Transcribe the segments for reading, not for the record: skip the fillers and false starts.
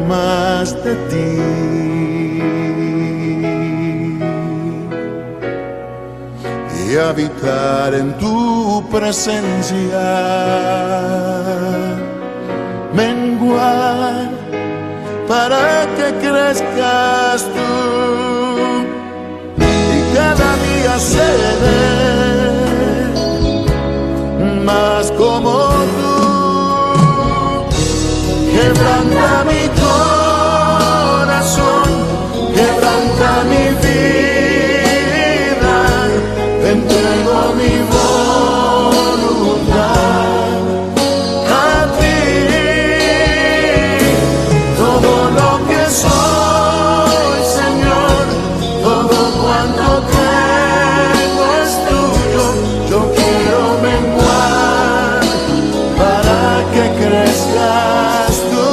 más de ti. Y habitar en tu presencia, menguar para que crezcas tú y cada día seré más como tú. Quebranta mi corazón, quebranta mi vida, te entrego mi voluntad a ti. Todo lo que soy, Señor, todo cuanto tengo es tuyo. Yo quiero menguar para que crezcas tú.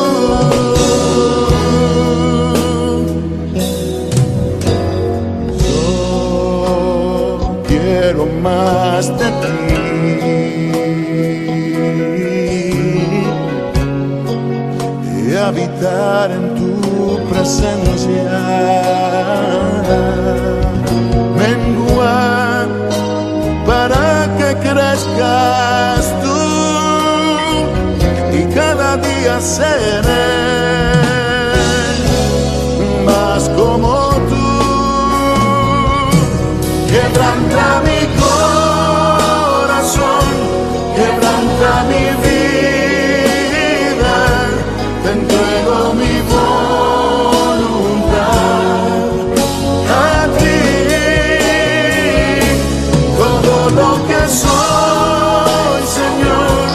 Yo quiero más de ti. Y habitar en tu presencia, menguar para que crezcas tú y cada día seré más como tú. Quebranta mi corazón, quebranta mi vida, te entrego mi voluntad a ti. Todo lo que soy, Señor,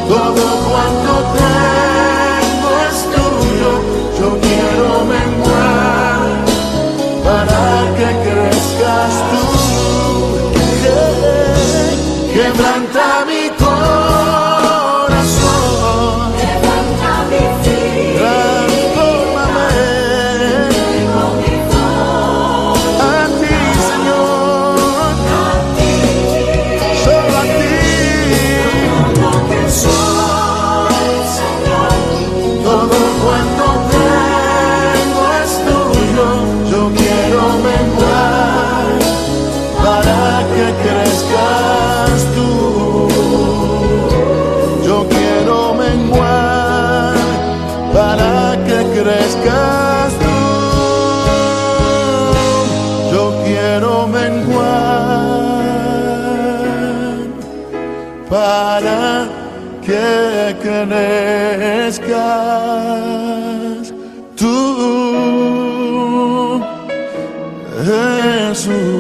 todo cuanto tengo es tuyo. Yo quiero menguar para que crezcas tú. Quebranta mi corazón, Quebranta mi vida, transfórmame a ti, Señor, solo a ti. lo que soy, Señor, Todo cuanto tengo es tuyo. Yo quiero menguar para que crezcas tú. Yo quiero menguar para que crezcas tú. Yo quiero menguar para que crezcas tú, Jesús.